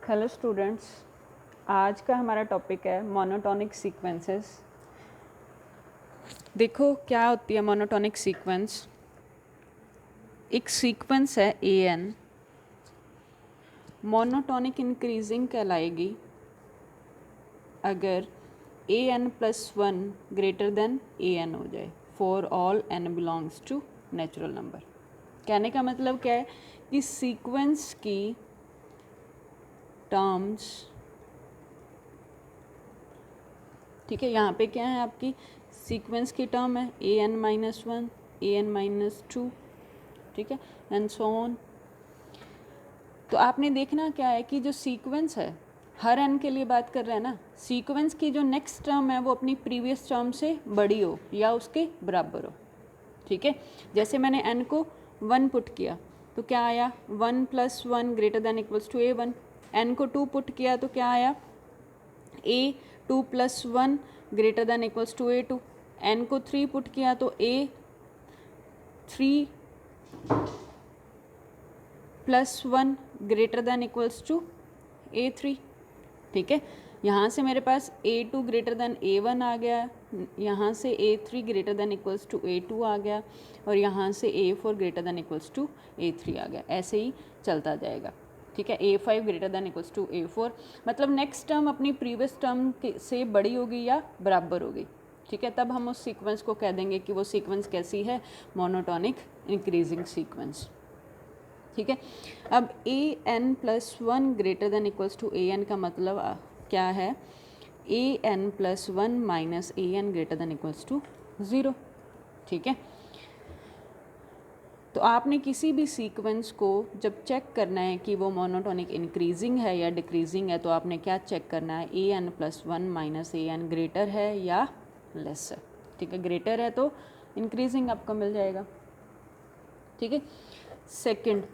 Hello students, आज का हमारा टॉपिक है मोनोटोनिक सीक्वेंसेस। देखो क्या होती है मोनोटोनिक सीक्वेंस। एक सीक्वेंस है ए एन, मोनोटोनिक इंक्रीजिंग कहलाएगी अगर a n plus one greater than a n हो जाए for all n belongs to natural number. कहने का मतलब क्या है कि सीक्वेंस की टर्म्स, ठीक है, यहाँ पे क्या है आपकी सीक्वेंस की टर्म है a n minus one, A n minus two, ठीक है, एंड सो ऑन। तो आपने देखना क्या है कि जो सीक्वेंस है हर एन के लिए बात कर रहे हैं ना, सीक्वेंस की जो नेक्स्ट टर्म है वो अपनी प्रीवियस टर्म से बड़ी हो या उसके बराबर हो, ठीक है। जैसे मैंने एन को वन पुट किया तो क्या आया, one plus one greater than equals to a one. N को टू पुट किया तो क्या आया, a two plus one greater than equals to a two. N को थ्री पुट किया तो a three plus one greater than equals to a three, ठीक है। यहाँ से मेरे पास a two greater than a one आ गया, यहाँ से a three greater than equals to a to आ गया, और यहाँ से a four greater than equals to a three आ गया। ऐसे ही चलता जाएगा, ठीक है। A five greater than equals to a four, मतलब नेक्स्ट टर्म अपनी प्रीवियस टर्म से बड़ी होगी या बराबर होगी, ठीक है। तब हम उस सीक्वेंस को कह देंगे कि वो सीक्वेंस कैसी है, मोनोटोनिक इंक्रीजिंग सीक्वेंस, ठीक है। अब a n plus one greater than equals to a n का मतलब क्या है, a n plus one minus a n greater than equals to zero, ठीक है। तो आपने किसी भी सीक्वेंस को जब चेक करना है कि वो मोनोटोनिक इंक्रीजिंग है या डिक्रीजिंग है, तो आपने क्या चेक करना है, a n plus one minus a n greater है या लेस है, ठीक है। ग्रेटर है तो इंक्रीजिंग आपको मिल जाएगा, ठीक है। सेकंड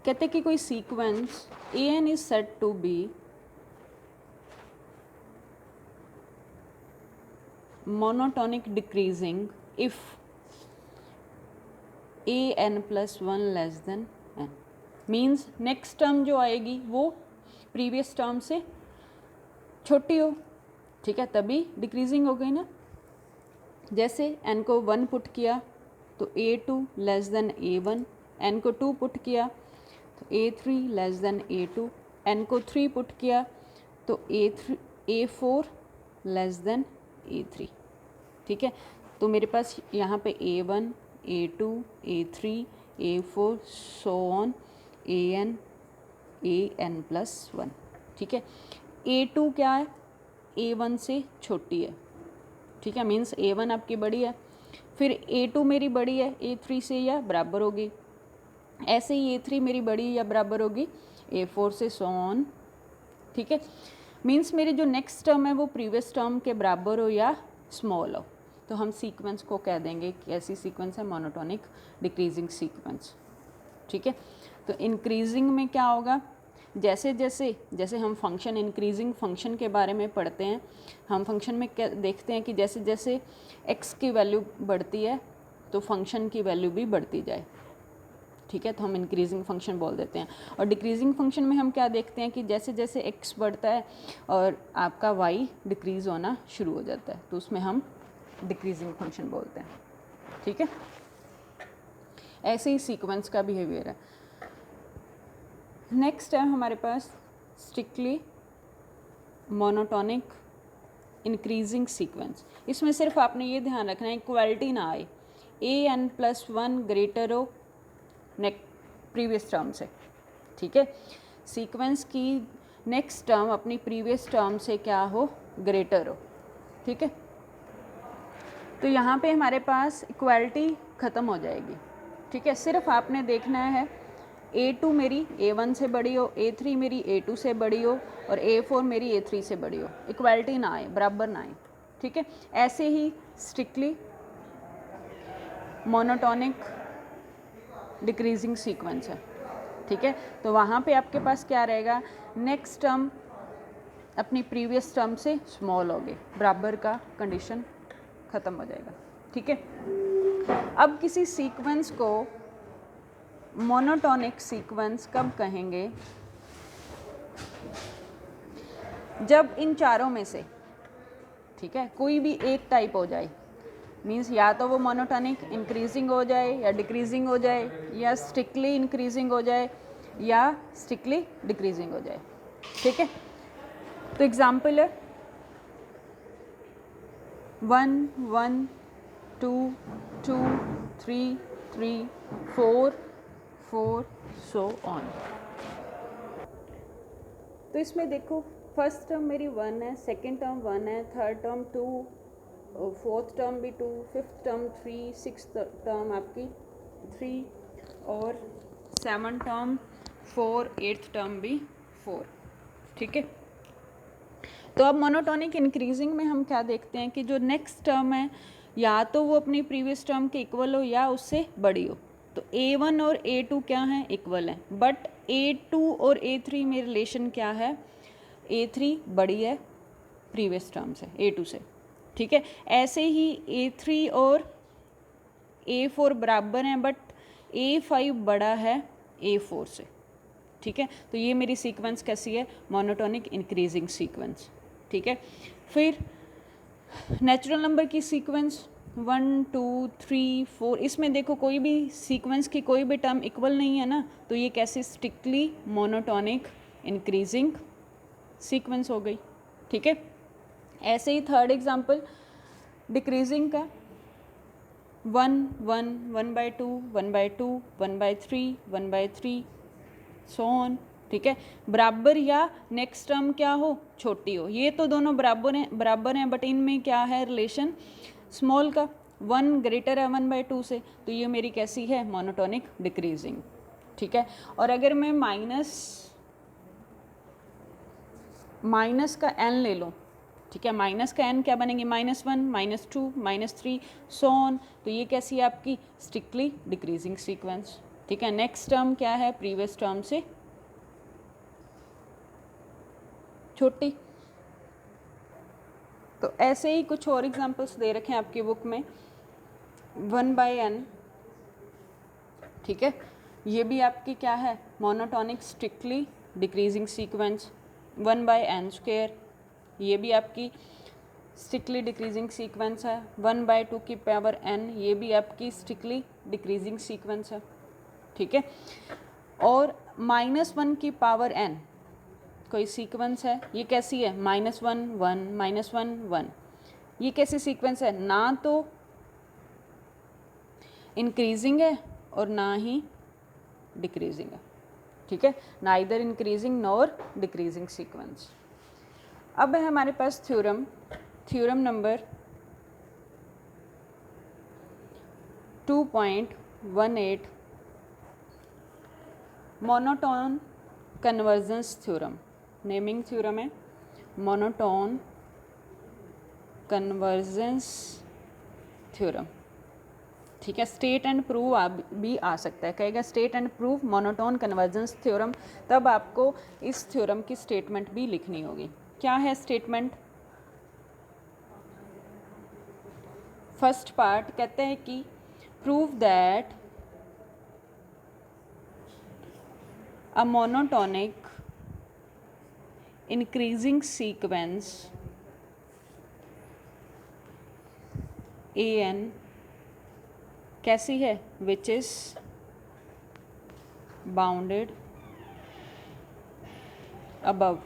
कहते हैं कि कोई sequence a n is said to be monotonic decreasing if a n plus one less than n. Means next term जो आएगी वो प्रीवियस टर्म से छोटी हो, ठीक है, तभी डिक्रीजिंग हो गई ना। जैसे एन को वन पुट किया तो a two less than a one, n को टू पुट किया तो a three less than a two, n को थ्री पुट किया तो a four less than a three, ठीक है। तो मेरे पास यहाँ पे a one, a two, a three, a four, so on, a n plus one, ठीक है। ए टू क्या है, ए वन से छोटी है, ठीक है, मीन्स ए वन आपकी बड़ी है, फिर ए टू मेरी बड़ी है ए थ्री से या बराबर होगी, ऐसे ही ए थ्री मेरी बड़ी या बराबर होगी ए फोर से, सो ऑन, ठीक है। मीन्स मेरी जो नेक्स्ट टर्म है वो प्रीवियस टर्म के बराबर हो या स्मॉल हो, तो हम सीक्वेंस को कह देंगे कि ऐसी सीक्वेंस है मोनोटोनिक डिक्रीजिंग सीक्वेंस, ठीक है। तो इंक्रीजिंग में क्या होगा, जैसे जैसे जैसे हम फंक्शन इंक्रीजिंग फंक्शन के बारे में पढ़ते हैं, हम फंक्शन में क्या देखते हैं कि जैसे जैसे एक्स की वैल्यू बढ़ती है तो फंक्शन की वैल्यू भी बढ़ती जाए, ठीक है, तो हम इंक्रीजिंग फंक्शन बोल देते हैं। और डिक्रीजिंग फंक्शन में हम क्या देखते हैं कि जैसे जैसे एक्स बढ़ता है और आपका वाई डिक्रीज़ होना शुरू हो जाता है, तो उसमें हम डिक्रीजिंग फंक्शन बोलते हैं, ठीक है। ऐसे ही सीक्वेंस का बिहेवियर है। नेक्स्ट है हमारे पास स्ट्रिक्टली मोनोटोनिक इंक्रीजिंग सीक्वेंस। इसमें सिर्फ आपने ये ध्यान रखना है इक्वालिटी ना आए, ए एन प्लस वन ग्रेटर हो प्रीवियस टर्म से, ठीक है। सीक्वेंस की नेक्स्ट टर्म अपनी प्रीवियस टर्म से क्या हो, ग्रेटर हो, ठीक है। तो यहाँ पे हमारे पास इक्वालिटी ख़त्म हो जाएगी, ठीक है। सिर्फ आपने देखना है ए टू मेरी ए वन से बड़ी हो, ए थ्री मेरी ए टू से बड़ी हो, और ए फोर मेरी ए थ्री से बड़ी हो, इक्वालिटी ना आए, बराबर ना आए, ठीक है। ऐसे ही स्ट्रिक्टली मोनोटोनिक डिक्रीजिंग सीक्वेंस है, ठीक है। तो वहाँ पे आपके पास क्या रहेगा, नेक्स्ट टर्म अपनी प्रीवियस टर्म से स्मॉल होगी, बराबर का कंडीशन ख़त्म हो जाएगा, ठीक है। अब किसी सीक्वेंस को मोनोटोनिक सीक्वेंस कब कहेंगे, जब इन चारों में से, ठीक है, कोई भी एक टाइप हो जाए, मीन्स या तो वो मोनोटोनिक इंक्रीजिंग हो जाए या डिक्रीजिंग हो जाए या स्ट्रिक्टली इंक्रीजिंग हो जाए या स्ट्रिक्टली डिक्रीजिंग हो जाए, ठीक है। तो एग्जाम्पल है 1 1 2 2 3 3 4 4 सो ऑन। तो इसमें देखो फर्स्ट टर्म मेरी 1 है, सेकेंड टर्म 1 है, थर्ड टर्म 2, फोर्थ टर्म भी 2, फिफ्थ टर्म 3, सिक्स टर्म आपकी 3 और सेवन टर्म 4, एट्थ टर्म भी 4, ठीक है। तो अब मोनोटोनिक इंक्रीजिंग में हम क्या देखते हैं कि जो नेक्स्ट टर्म है या तो वो अपनी प्रीवियस टर्म के इक्वल हो या उससे बड़ी हो। तो A1 और A2 क्या हैं, इक्वल हैं, बट A2 और A3 में रिलेशन क्या है, A3 बड़ी है प्रीवियस टर्म से, A2 से, ठीक है। ऐसे ही A3 और A4 बराबर हैं बट A5 बड़ा है A4 से, ठीक है। तो ये मेरी सीक्वेंस कैसी है, मोनोटोनिक इंक्रीजिंग सीक्वेंस, ठीक है। फिर नेचुरल नंबर की सीक्वेंस 1 2 3 4, इसमें देखो कोई भी सीक्वेंस की कोई भी टर्म इक्वल नहीं है ना, तो ये कैसे स्ट्रिक्टली मोनोटोनिक इंक्रीजिंग सीक्वेंस हो गई, ठीक है। ऐसे ही थर्ड एग्जांपल डिक्रीजिंग का 1 1 1/2 1/2 1/3 1/3 सो ऑन, ठीक है। बराबर या नेक्स्ट टर्म क्या हो, छोटी हो। ये तो दोनों बराबर हैं बट इनमें क्या है रिलेशन, स्मॉल का 1 ग्रेटर है 1/2 से, तो ये मेरी कैसी है, मोनोटोनिक डिक्रीजिंग, ठीक है। और अगर मैं माइनस का n ले लूँ, ठीक है, माइनस का n क्या बनेंगे, -1 -2 -3 सो ऑन, तो ये कैसी है आपकी स्ट्रिक्टली डिक्रीजिंग सीक्वेंस, ठीक है। नेक्स्ट टर्म क्या है, प्रीवियस टर्म से छोटी। तो ऐसे ही कुछ और एग्जांपल्स दे रखे हैं आपकी बुक में 1/n, ठीक है, ये भी आपकी क्या है, monotonic strictly decreasing sequence. 1/n², ये भी आपकी स्ट्रिक्टली डिक्रीजिंग सीक्वेंस है। 1/2 की पावर n, ये भी आपकी स्ट्रिक्टली डिक्रीजिंग सीक्वेंस है, ठीक है। और -1 की पावर n कोई सीक्वेंस है, ये कैसी है, -1 1 -1 1, ये कैसी सीक्वेंस है, ना तो इंक्रीजिंग है और ना ही डिक्रीजिंग है, ठीक है, neither increasing nor decreasing sequence. अब है हमारे पास theorem number 2.18 monotone convergence theorem, naming theorem है मोनोटोन कन्वर्जेंस थ्योरम, ठीक है। स्टेट एंड प्रूव भी आ सकता है, कहेगा state and prove monotone convergence theorem, तब आपको इस थ्योरम की स्टेटमेंट भी लिखनी होगी। क्या है स्टेटमेंट, फर्स्ट पार्ट कहते हैं कि prove that a monotonic increasing sequence AN कैसी है, विच इज बाउंडेड अबव,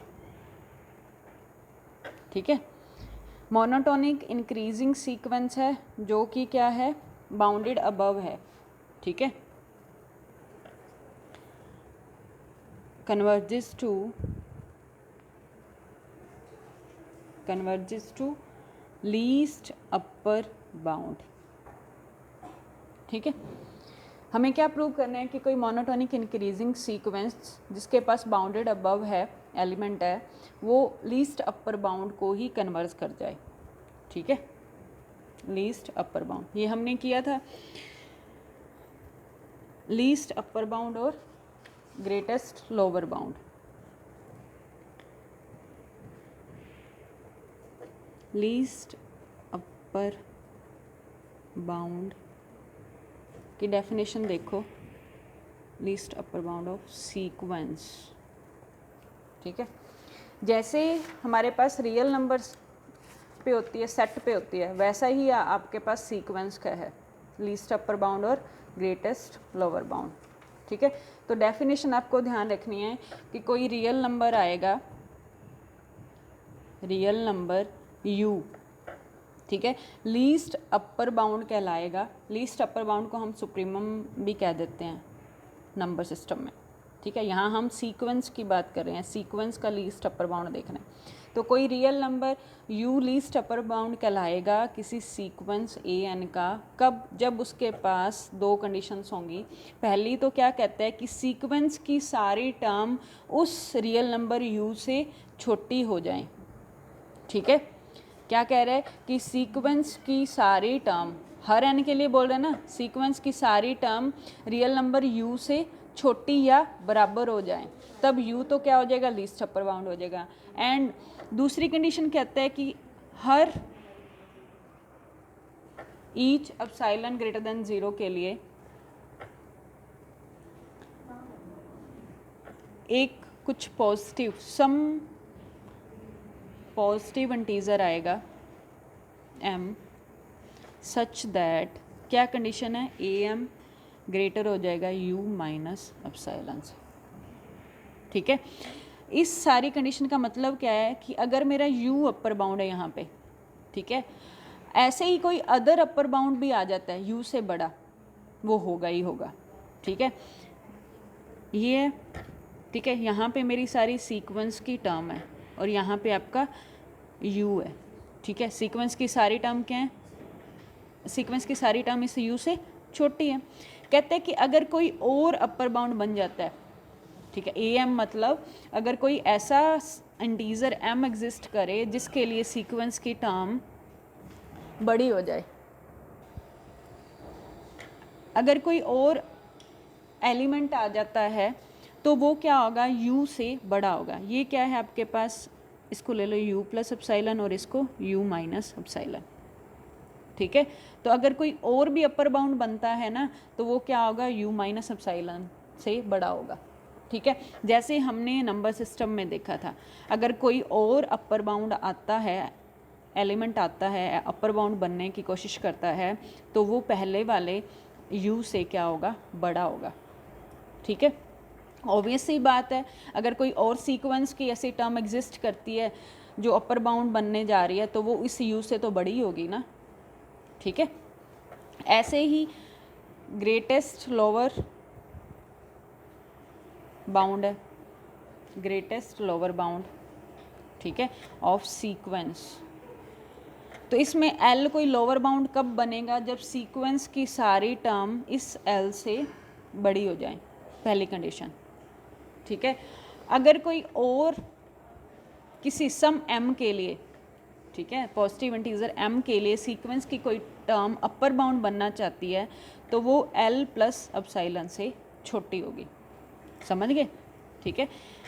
ठीक है। मोनोटोनिक इंक्रीजिंग सीक्वेंस है जो कि क्या है, बाउंडेड अबव है, ठीक है। Converges to least upper bound, ठीक है। हमें क्या प्रूव करना है कि कोई मोनोटोनिक इंक्रीजिंग सीक्वेंस जिसके पास बाउंडेड अबव है एलिमेंट है, वो लीस्ट अपर बाउंड को ही कन्वर्ज कर जाए, ठीक है। लीस्ट अपर बाउंड ये हमने किया था, लीस्ट अपर बाउंड और greatest lower bound. Least upper bound की डेफिनेशन देखो, least upper bound of sequence, ठीक है। जैसे हमारे पास रियल नंबर्स पे होती है, सेट पे होती है, वैसा ही आपके पास सीक्वेंस का है, लीस्ट अपर बाउंड और ग्रेटेस्ट लोअर बाउंड। ठीक है, तो डेफिनेशन आपको ध्यान रखनी है कि कोई रियल नंबर आएगा, रियल नंबर u, ठीक है, लीस्ट अपर बाउंड कहलाएगा। लीस्ट अपर बाउंड को हम सुप्रीमम भी कह देते हैं नंबर सिस्टम में। ठीक है, यहाँ हम सीक्वेंस की बात कर रहे हैं, सीक्वेंस का लीस्ट अपर बाउंड देखना है। तो कोई real number u least upper bound कहलाएगा किसी सीक्वेंस an का, कब? जब उसके पास दो कंडीशंस होंगी। पहली तो क्या कहता है कि सीक्वेंस की सारी टर्म उस रियल नंबर u से छोटी हो जाएं। ठीक है, क्या कह रहा है कि सीक्वेंस की सारी टर्म, हर n के लिए बोल रहे हैं ना, सीक्वेंस की सारी टर्म रियल नंबर u से छोटी या बराबर हो जाए, तब u तो क्या हो जाएगा, लीस्ट अपर बाउंड हो जाएगा। एंड दूसरी कंडीशन कहता है कि हर ईच एप्सिलॉन ग्रेटर देन 0 के लिए एक कुछ पॉजिटिव, सम पॉजिटिव इंटीजर आएगा m सच दैट, क्या कंडीशन है, am ग्रेटर हो जाएगा u माइनस एप्सिलॉन से। ठीक है, इस सारी कंडीशन का मतलब क्या है कि अगर मेरा u अपर बाउंड है यहाँ पे, ठीक है, ऐसे ही कोई अदर अपर बाउंड भी आ जाता है u से बड़ा, वो होगा ही होगा। ठीक है, ये, ठीक है, यहाँ पे मेरी सारी सीक्वेंस की टर्म है और यहाँ पे आपका u है। ठीक है, सीक्वेंस की सारी टर्म क्या है, सीक्वेंस की सारी टर्म इस u से छोटी है। कहते हैं कि अगर कोई और अपर बाउंड बन जाता है, ठीक है, am मतलब अगर कोई ऐसा इंटीजर m एग्जिस्ट करे जिसके लिए सीक्वेंस की टर्म बड़ी हो जाए, अगर कोई और एलिमेंट आ जाता है तो वो क्या होगा, u से बड़ा होगा। ये क्या है आपके पास, इसको ले लो u प्लस एप्सिलॉन और इसको u माइनस एप्सिलॉन। ठीक है, तो अगर कोई और भी अपर बाउंड बनता है ना, तो वो क्या होगा, u माइनस एप्सिलॉन से बड़ा होगा। ठीक है, जैसे हमने नंबर सिस्टम में देखा था, अगर कोई और अपर बाउंड आता है, एलिमेंट आता है, अपर बाउंड बनने की कोशिश करता है, तो वो पहले वाले u से क्या होगा, बड़ा होगा। ठीक है, ऑब्वियस सी बात है, अगर कोई और सीक्वेंस की ऐसी टर्म एग्जिस्ट करती है जो अपर बाउंड बनने जा रही है, तो वो इस u से तो बड़ी होगी ना। ठीक है, ऐसे ही ग्रेटेस्ट लोअर बाउंड है, ग्रेटेस्ट लोअर बाउंड, ठीक है, ऑफ सीक्वेंस। तो इसमें L कोई लोअर बाउंड कब बनेगा, जब सीक्वेंस की सारी टर्म इस L से बड़ी हो जाए, पहली कंडीशन। ठीक है, अगर कोई और किसी सम m के लिए, ठीक है, पॉजिटिव इंटीजर m के लिए सीक्वेंस की कोई टर्म अपर बाउंड बनना चाहती है, तो वो L प्लस एप्सिलॉन से छोटी होगी। समझ गए? ठीक है,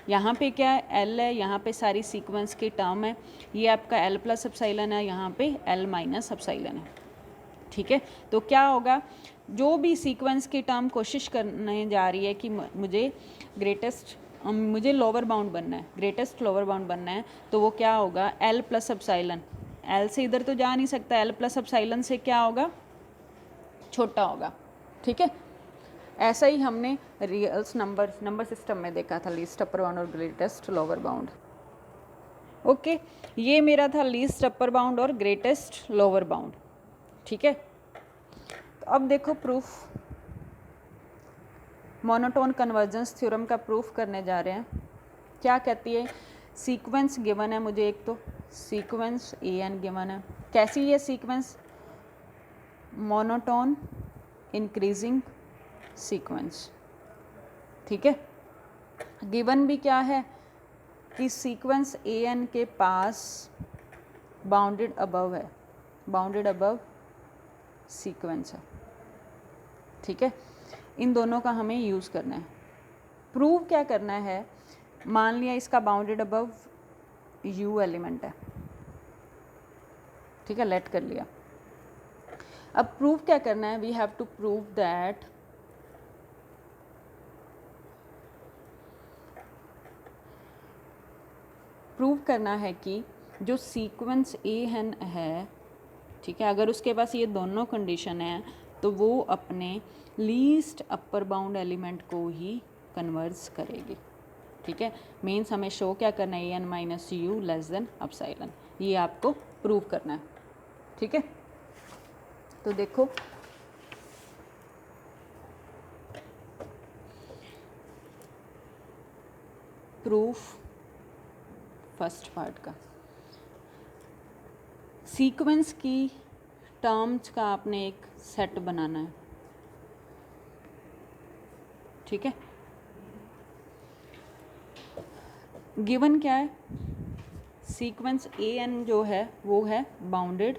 यहाँ पे क्या है, L है, यहाँ पे सारी सीक्वेंस की टर्म है, ये आपका L प्लस एप्सिलॉन है, यहाँ पे L माइनस एप्सिलॉन है। ठीक है, तो क्या होगा, जो भी सीक्वेंस की टर्म कोशिश करने जा रही है कि मुझे लोअर बाउंड बनना है, ग्रेटेस्ट लोअर बाउंड बनना है, तो वो क्या होगा, L प्लस एप्सिलॉन, L से इधर तो जा नहीं सकता, L प्लस एप्सिलॉन से क्या होगा, छोटा होगा। ठीक है, ऐसा ही हमने रियल्स नंबर सिस्टम में देखा था, लीस्ट अपर बाउंड और ग्रेटेस्ट लोअर बाउंड। ओके, ये मेरा था लीस्ट अपर बाउंड और ग्रेटेस्ट लोअर बाउंड। ठीक है, तो अब देखो प्रूफ, मोनोटोन कन्वर्जेंस थ्योरम का प्रूफ करने जा रहे हैं। क्या कहती है, सीक्वेंस गिवन है मुझे, एक तो सीक्वेंस an गिवन है, कैसी ये सीक्वेंस, मोनोटोन इंक्रीजिंग सीक्वेंस। ठीक है, गिवन भी क्या है कि सीक्वेंस an के पास बाउंडेड अबव है, बाउंडेड अबव सीक्वेंस है। ठीक है, इन दोनों का हमें यूज़ करना है। प्रूव क्या करना है, मान लिया इसका बाउंडेड अबव u एलिमेंट है, ठीक है, लेट कर लिया। अब प्रूव क्या करना है, we have to prove that prove करना है कि जो सीक्वेंस ए एन है, ठीक है, अगर उसके पास ये दोनों कंडीशन है तो वो अपने लीस्ट अपर बाउंड एलिमेंट को ही कन्वर्स करेगी, ठीक है। मीन्स हमें शो क्या करना है, a n minus u less than epsilon, ये आपको प्रूव करना है, ठीक है। तो देखो प्रूफ फर्स्ट पार्ट का, सीक्वेंस की टर्म्स का आपने एक सेट बनाना है, ठीक है। गिवन क्या है, सीक्वेंस ए एन जो है वो है बाउंडेड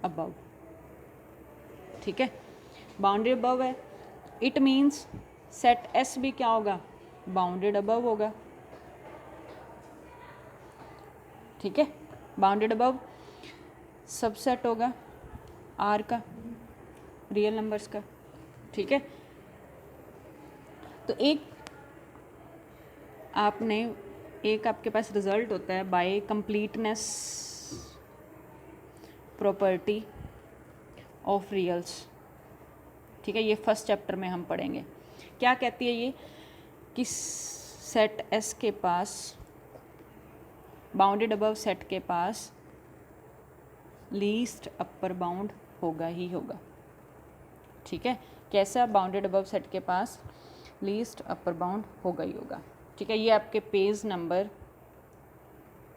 अबव, ठीक है, बाउंडेड अबव है। इट मीन्स सेट एस भी क्या होगा, बाउंडेड अबव होगा, ठीक है। बाउंडेड अबव सबसेट होगा आर का, रियल नंबर्स का, ठीक है। तो एक आपके पास रिजल्ट होता है बाय कंप्लीटनेस प्रॉपर्टी ऑफ रियल्स, ठीक है। ये फर्स्ट चैप्टर में हम पढ़ेंगे। क्या कहती है ये कि सेट एस के पास, बाउंडेड अबव सेट के पास लीस्ट अपर बाउंड होगा ही होगा, ठीक है। कैसा, बाउंडेड अबव सेट के पास लीस्ट अपर बाउंड होगा ही होगा, ठीक है। ये आपके पेज नंबर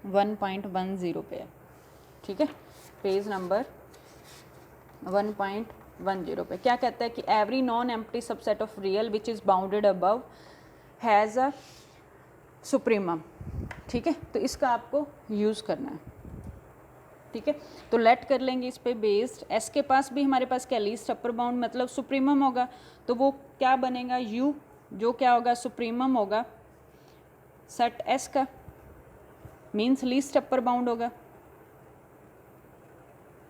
1.10 पे है, ठीक है, पेज नंबर 1.10 पे क्या कहता है कि every non empty subset of real which is bounded above has a supremum, ठीक है। तो इसका आपको यूज़ करना है, ठीक है। तो लेट कर लेंगे इस पे बेस्ड, एस के पास भी हमारे पास क्या, लीस्ट अपर बाउंड मतलब सुप्रीमम होगा, तो वो क्या बनेगा, यू, जो क्या होगा, सुप्रीमम होगा सेट एस का, मीन्स लीस्ट अपर बाउंड होगा,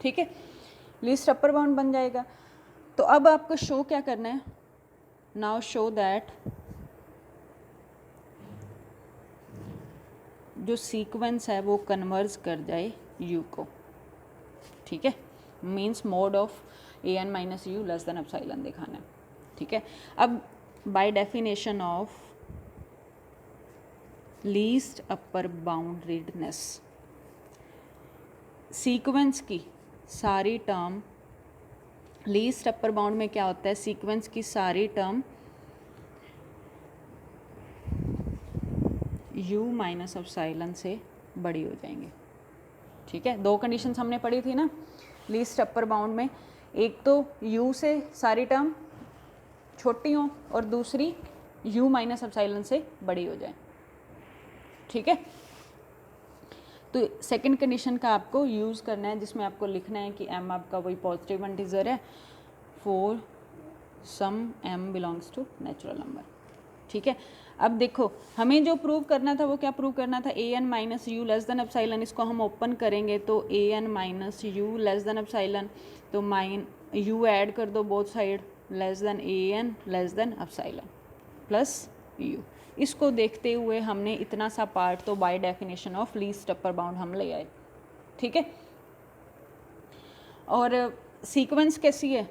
ठीक है, लीस्ट अपर बाउंड बन जाएगा। तो अब आपको शो क्या करना है, नाउ शो दैट जो सीक्वेंस है वो कन्वर्ज कर जाए यू को, ठीक है, means mod of a n minus u less than epsilon दिखाना है, ठीक है। अब by definition of least upper boundedness, sequence की सारी टर्म, लीस्ट अपर बाउंड में क्या होता है, सीक्वेंस की सारी टर्म u माइनस एप्सिलॉन से बड़ी हो जाएंगे, ठीक है। दो कंडीशंस हमने पढ़ी थी ना लीस्ट अपर बाउंड में, एक तो u से सारी टर्म छोटी हो और दूसरी u माइनस एप्सिलॉन से बड़ी हो जाए, ठीक है। तो सेकंड कंडीशन का आपको यूज़ करना है, जिसमें आपको लिखना है कि m आपका वही पॉजिटिव इंटीजर है for some m belongs to natural number, ठीक है। अब देखो हमें जो प्रूव करना था वो क्या प्रूव करना था, a n minus u less than epsilon, इसको हम ओपन करेंगे तो a n minus u less than epsilon, तो यू ऐड कर दो both side, less than a n less than epsilon plus u. इसको देखते हुए हमने इतना सा पार्ट तो by definition of least upper bound हम ले आए, ठीक है। और सीक्वेंस कैसी है,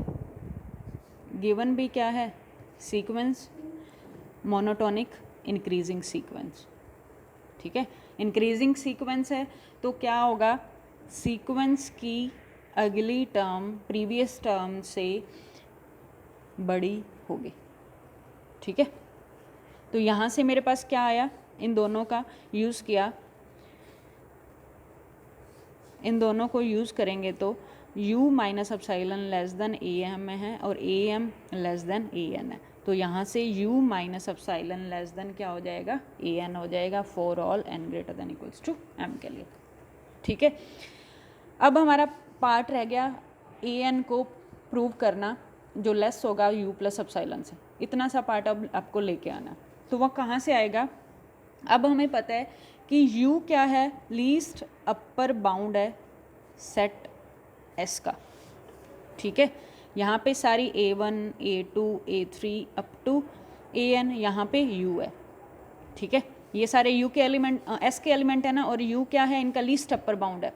गिवन भी क्या है, सीक्वेंस मोनोटोनिक इंक्रीजिंग सीक्वेंस, ठीक है। इंक्रीजिंग सीक्वेंस है तो क्या होगा, सीक्वेंस की अगली टर्म प्रीवियस टर्म से बड़ी होगी, ठीक है। तो यहाँ से मेरे पास क्या आया, इन दोनों का यूज़ किया, इन दोनों को यूज़ करेंगे तो u minus epsilon less than a m है और a m less than a n है, तो यहाँ से u minus epsilon less than क्या हो जाएगा, ए एन हो जाएगा for all n greater than equals to m के लिए, ठीक है। अब हमारा पार्ट रह गया ए एन को प्रूव करना जो लेस होगा u प्लस एप्सिलॉन से, इतना सा पार्ट अब आपको लेके आना। तो वह कहाँ से आएगा, अब हमें पता है कि u क्या है, लीस्ट अपर बाउंड है सेट s का, ठीक है। यहाँ पे सारी a1 a2 a3 up to an, यहाँ पे u है, ठीक है। ये सारे u के एलिमेंट s के एलिमेंट है ना, और u क्या है, इनका लीस्ट अपर बाउंड है,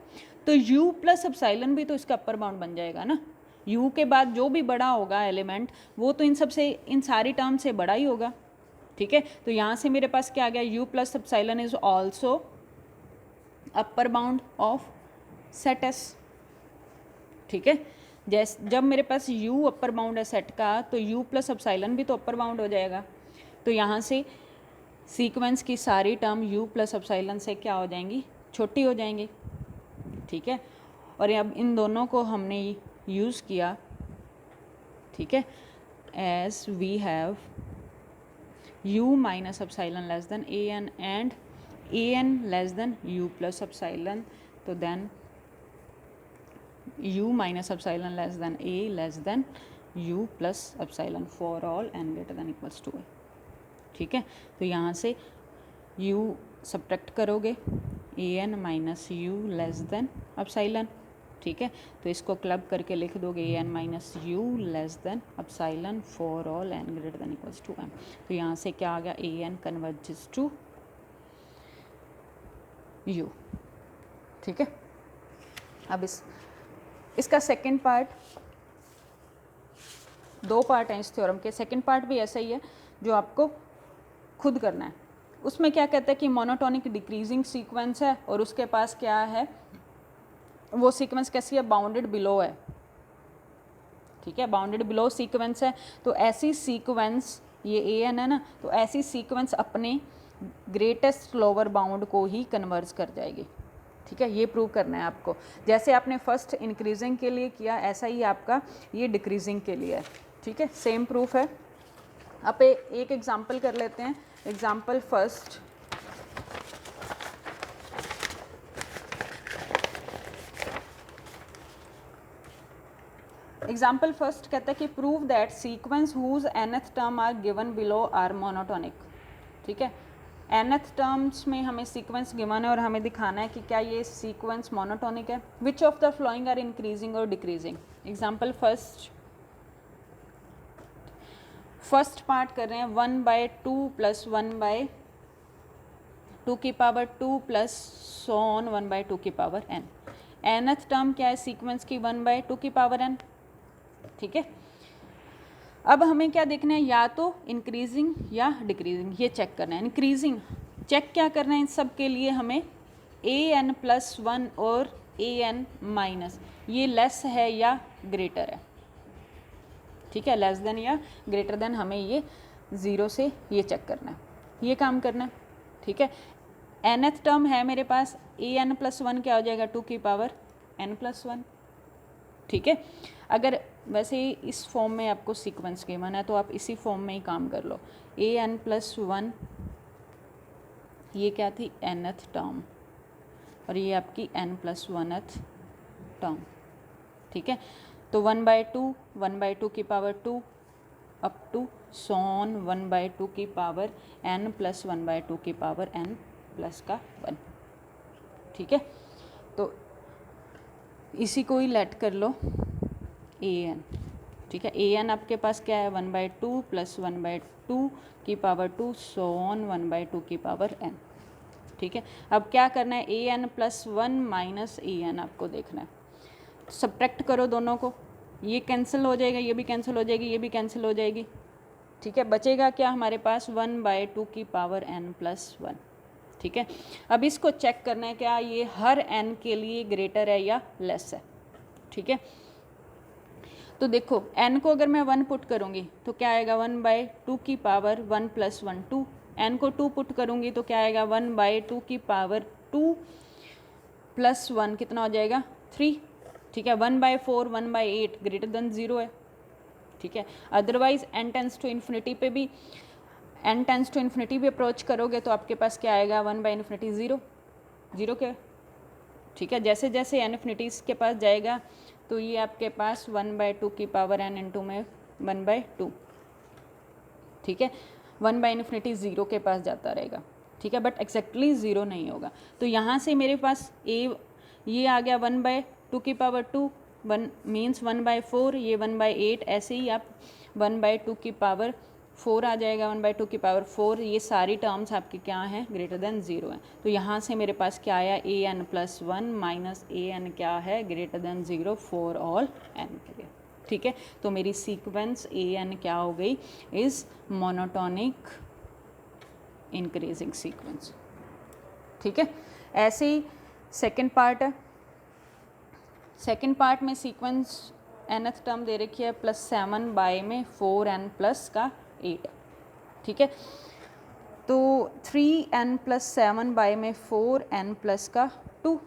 तो u प्लस एप्सिलॉन भी तो इसका अपर बाउंड बन जाएगा ना। u के बाद जो भी बड़ा होगा एलिमेंट वो तो इन सबसे, इन सारी टर्म से बड़ा ही होगा, ठीक है। तो यहाँ से मेरे पास क्या आ गया, u plus epsilon is also upper bound of set s, ठीक है। जब मेरे पास u अपर बाउंड है सेट का, तो u प्लस एप्सिलॉन भी तो अपर बाउंड हो जाएगा। तो यहाँ से सीक्वेंस की सारी टर्म u प्लस एप्सिलॉन से क्या हो जाएंगी, छोटी हो जाएंगी, ठीक है। और अब इन दोनों को हमने यूज़ किया, ठीक है, as we have u minus epsilon less than a n and a n less than u plus epsilon, तो then u minus epsilon less than a less than u plus epsilon for all n greater than equals to a, ठीक है। तो यहाँ से u subtract करोगे, a n minus u less than epsilon, ठीक है। तो इसको क्लब करके लिख दोगे a n minus u less than epsilon for all n greater than equals to m। तो यहाँ से क्या आ गया, a n converges to u, ठीक है। अब इसका सेकंड पार्ट, दो पार्ट हैं इस थ्योरम के, सेकंड पार्ट भी ऐसा ही है जो आपको खुद करना है। उसमें क्या कहता है कि मोनोटोनिक डिक्रीजिंग सीक्वेंस है और उसके पास क्या है, वो सीक्वेंस कैसी है, बाउंडेड बिलो है, ठीक है, बाउंडेड बिलो सीक्वेंस है। तो ऐसी सीक्वेंस, ये ए एन है ना, तो ऐसी सीक्वेंस अपने ग्रेटेस्ट लोअर बाउंड को ही कन्वर्ज कर जाएगी, ठीक है। ये प्रूव करना है आपको, जैसे आपने फर्स्ट इंक्रीजिंग के लिए किया ऐसा ही आपका ये डिक्रीजिंग के लिए है, ठीक है, सेम प्रूफ है। अब एक एग्जांपल कर लेते हैं, एग्जांपल फर्स्ट, एग्जाम्पल फर्स्ट कहता है कि prove that sequence whose nth term are given below are monotonic, ठीक है। nth टर्म्स में हमें सीक्वेंस गिवन है और हमें दिखाना है कि क्या ये सीक्वेंस मोनोटोनिक है। Which of the following are increasing और डिक्रीजिंग। एग्जाम्पल फर्स्ट पार्ट कर रहे हैं 1/2 प्लस 1/2 की पावर 2 प्लस सो ऑन 1/2 की पावर n। nth टर्म क्या है सीक्वेंस की, 1/2 की पावर n, ठीक है। अब हमें क्या देखना है, या तो इंक्रीजिंग या डिक्रीजिंग, ये चेक करना है। इंक्रीजिंग चेक क्या करना है, इन सब के लिए हमें an प्लस 1 और an माइनस, ये लेस है या ग्रेटर है, ठीक है, लेस देन या ग्रेटर देन, हमें ये 0 से ये चेक करना है, ये काम करना है, ठीक है। nth टर्म है मेरे पास an प्लस 1 क्या हो जाएगा, 2 की पावर n प्लस 1, ठीक है। अगर वैसे ही इस फॉर्म में आपको सीक्वेंस गिवन है तो आप इसी फॉर्म में ही काम कर लो। an प्लस 1 ये क्या थी, nth टर्म, और ये आपकी n प्लस 1th टर्म, ठीक है। तो 1/2 की पावर 2 अप टू सॉन 1/2 की पावर n प्लस 1/2 की पावर n प्लस का 1, ठीक है। तो इसी को ही लेट कर लो an, ठीक है। an आपके पास क्या है, 1/2 प्लस 1/2 की पावर 2 सॉन 1/2 की पावर n, ठीक है। अब क्या करना है, an प्लस 1 माइनस an आपको देखना है। सब्ट्रैक्ट करो दोनों को, ये कैंसिल हो जाएगा, ये भी कैंसिल हो जाएगी, ये भी कैंसिल हो जाएगी, ठीक है। बचेगा क्या हमारे पास, 1/2 की पावर n प्लस 1, ठीक है। अब इसको चेक करना है क्या ये हर n के लिए ग्रेटर है या लेस है, ठीक है। तो देखो n को अगर मैं 1 पुट करूँगी तो क्या आएगा, 1/2 की पावर 1 प्लस 1 2, n को 2 पुट करूँगी तो क्या आएगा, 1/2 की पावर 2 प्लस 1 कितना हो जाएगा, 3, ठीक है। 1/4 1/8 ग्रेटर देन 0 है, ठीक है। Otherwise n tends to infinity पे भी, n टेंस टू इन्फिनिटी भी अप्रोच करोगे तो आपके पास क्या आएगा, 1/∞ 0 के, ठीक है। जैसे जैसे n इन्फिनिटीज़ के पास जाएगा तो ये आपके पास 1/2 की पावर n इंटू में 1/2, ठीक है। 1/∞ 0 के पास जाता रहेगा, ठीक है, बट एक्जैक्टली 0 नहीं होगा। तो यहाँ से मेरे पास ये आ गया 1/2 की पावर 2, 1 मीन्स 1/4, ये 1/8, ऐसे ही आप 1/2 की पावर 4 आ जाएगा 1/2 की पावर 4। ये सारी टर्म्स आपकी क्या हैं, ग्रेटर देन 0 है। तो यहाँ से मेरे पास क्या आया, an+1 माइनस an क्या है, greater than 0 for all n के लिए। ठीक है, तो मेरी सीक्वेंस an क्या हो गई, इज़ मोनोटोनिक इंक्रीजिंग सीक्वेंस। ठीक है, ऐसे ही सेकेंड पार्ट है। सेकेंड पार्ट में सीक्वेंस nth टर्म दे रखी है +7 बाय में 4n प्लस का 8। ठीक है, तो 3n + 7 बाय में 4n प्लस का 2।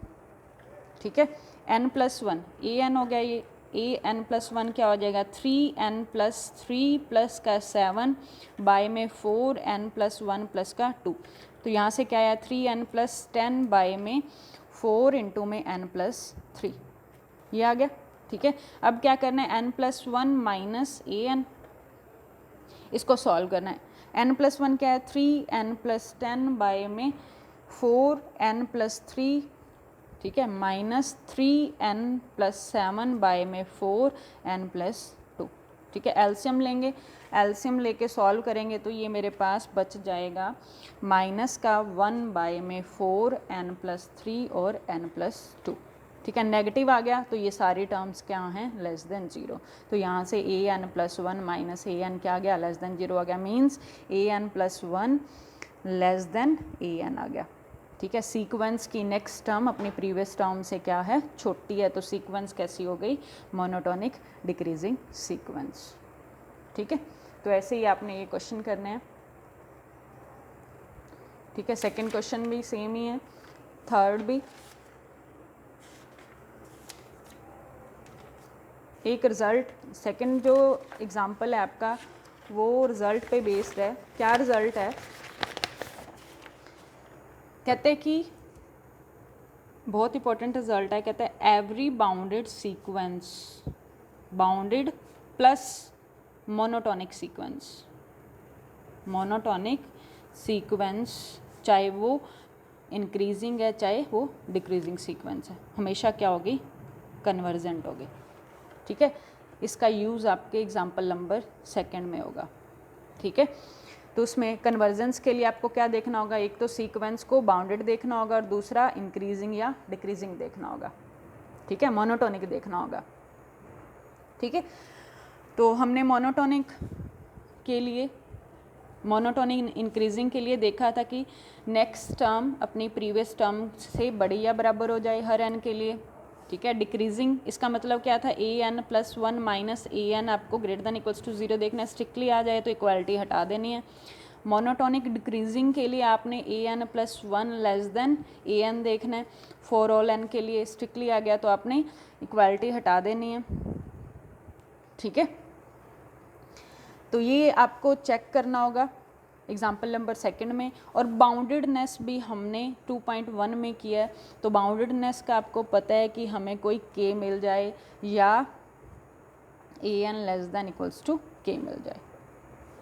ठीक है, n+1 an हो गया, ये an+1 क्या हो जाएगा, 3n + 3 प्लस का 7 बाय में 4n + 1 प्लस का 2। तो यहाँ से क्या आया, 3n + 10 बाय में 4 इंटू में n + 3, ये आ गया। ठीक है, अब क्या करना है, n+1 माइनस an, इसको सॉल्व करना है। n+1 क्या है, 3n + 10 बाय में 4n + 3, ठीक है, माइनस 3n + 7 बाय में 4n + 2। ठीक है, एलसीएम लेंगे, एलसीएम लेके सॉल्व करेंगे तो ये मेरे पास बच जाएगा माइनस का 1 बाय में 4n + 3 और n + 2। ठीक है, नेगेटिव आ गया तो ये सारी टर्म्स क्या हैं, लेस देन 0। तो यहाँ से an+1 माइनस an क्या आ गया, लेस देन 0 आ गया, means an+1 less than an आ गया। ठीक है, सीक्वेंस की नेक्स्ट टर्म अपनी प्रीवियस टर्म से क्या है, छोटी है, तो सीक्वेंस कैसी हो गई, मोनोटोनिक डिक्रीजिंग सीक्वेंस। ठीक है, तो ऐसे ही आपने ये क्वेश्चन करने हैं। ठीक है, सेकंड क्वेश्चन भी सेम ही है, थर्ड भी। एक रिज़ल्ट, सेकंड जो एग्ज़ाम्पल है आपका वो रिज़ल्ट पे बेस्ड है। क्या रिज़ल्ट है, कहते हैं कि बहुत इंपॉर्टेंट रिजल्ट है, कहते हैं every bounded sequence, bounded plus monotonic sequence, monotonic sequence चाहे वो इंक्रीजिंग है चाहे वो डिक्रीजिंग सीक्वेंस है, हमेशा क्या होगी, कन्वर्जेंट होगी। ठीक है, इसका यूज़ आपके एग्जाम्पल नंबर 2 में होगा। ठीक है, तो उसमें कन्वर्जेंस के लिए आपको क्या देखना होगा, एक तो सीक्वेंस को बाउंडेड देखना होगा और दूसरा इंक्रीजिंग या डिक्रीजिंग देखना होगा। ठीक है, मोनोटोनिक देखना होगा। ठीक है, तो हमने मोनोटोनिक के लिए, मोनोटोनिक इंक्रीजिंग के लिए देखा था कि नेक्स्ट टर्म अपनी प्रीवियस टर्म से बड़ी या बराबर हो जाए हर n के लिए। ठीक है, डिक्रीजिंग इसका मतलब क्या था, an+1 माइनस an आपको ग्रेटर देन इक्वल्स टू 0 देखना है, स्ट्रिक्टली आ जाए तो इक्वालिटी हटा देनी है। मोनोटोनिक डिक्रीजिंग के लिए आपने an+1 लेस देन an देखना है, फॉर ऑल n के लिए स्ट्रिक्टली आ गया तो आपने इक्वालिटी हटा देनी है। ठीक है, तो ये आपको चेक करना होगा एग्जाम्पल नंबर 2 में। और बाउंडेडनेस भी हमने 2.1 में किया है, तो बाउंडेडनेस का आपको पता है कि हमें कोई k मिल जाए या an less than equals to k मिल जाए।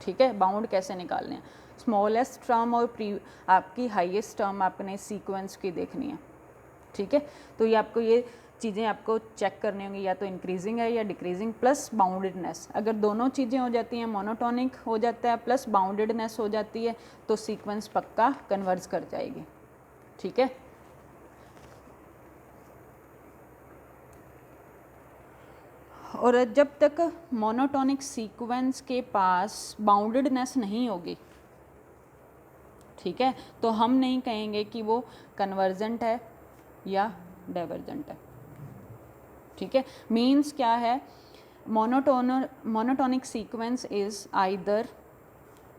ठीक है, बाउंड कैसे निकालने हैं, स्मॉलेस्ट टर्म और आपकी हाईएस्ट टर्म आपने सीक्वेंस की देखनी है। ठीक है, तो ये आपको ये चीज़ें आपको चेक करनी होंगी, या तो इंक्रीजिंग है या डिक्रीजिंग प्लस बाउंडेडनेस। अगर दोनों चीज़ें हो जाती हैं, मोनोटोनिक हो जाता है प्लस बाउंडेडनेस हो जाती है, तो सीक्वेंस पक्का कन्वर्ज कर जाएगी। ठीक है, और जब तक मोनोटोनिक सीक्वेंस के पास बाउंडेडनेस नहीं होगी, ठीक है, तो हम नहीं कहेंगे कि वो कन्वर्जेंट है या डाइवर्जेंट है। ठीक है, मीन्स क्या है, monotonic sequence is either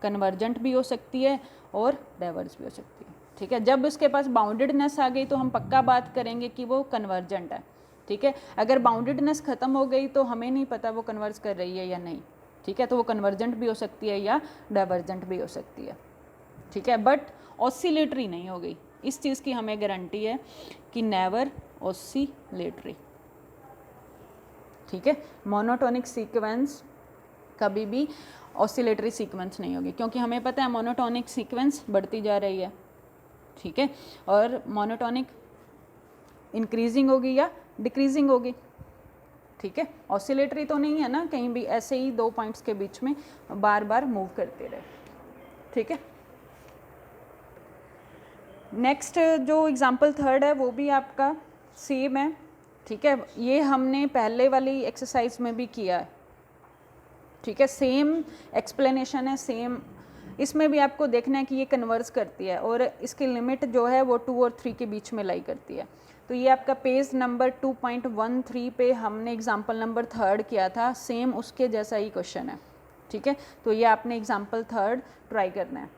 convergent भी हो सकती है और डाइवर्ज भी हो सकती है। ठीक है, जब उसके पास बाउंडेडनेस आ गई तो हम पक्का बात करेंगे कि वो कन्वर्जेंट है। ठीक है, अगर बाउंडेडनेस ख़त्म हो गई तो हमें नहीं पता वो कन्वर्ज कर रही है या नहीं। ठीक है, तो वो कन्वर्जेंट भी हो सकती है या डाइवर्जेंट भी हो सकती है। ठीक है, बट ऑसिलेटरी नहीं हो गई, इस चीज़ की हमें गारंटी है कि नेवर ऑसिलेटरी। ठीक है, मोनोटोनिक सीक्वेंस कभी भी ऑसिलेटरी सीक्वेंस नहीं होगी, क्योंकि हमें पता है मोनोटोनिक सीक्वेंस बढ़ती जा रही है। ठीक है, और मोनोटोनिक इंक्रीजिंग होगी या डिक्रीजिंग होगी। ठीक है, ऑसिलेटरी तो नहीं है ना, कहीं भी ऐसे ही 2 पॉइंट्स के बीच में बार बार मूव करते रहे, ठीक है। नेक्स्ट जो एग्जांपल थर्ड है वो भी आपका सेम है, ठीक है, ये हमने पहले वाली एक्सरसाइज में भी किया है, ठीक है, सेम एक्सप्लेनेशन है, सेम इसमें भी आपको देखना है कि ये कन्वर्स करती है और इसकी लिमिट जो है वो 2 और 3 के बीच में लाई करती है। तो ये आपका पेज नंबर 2.13 पे हमने एग्जांपल नंबर थर्ड किया था, सेम उसके जैसा ही क्वेश्चन है, ठीक है। तो ये आपने एग्जांपल थर्ड ट्राई करना है।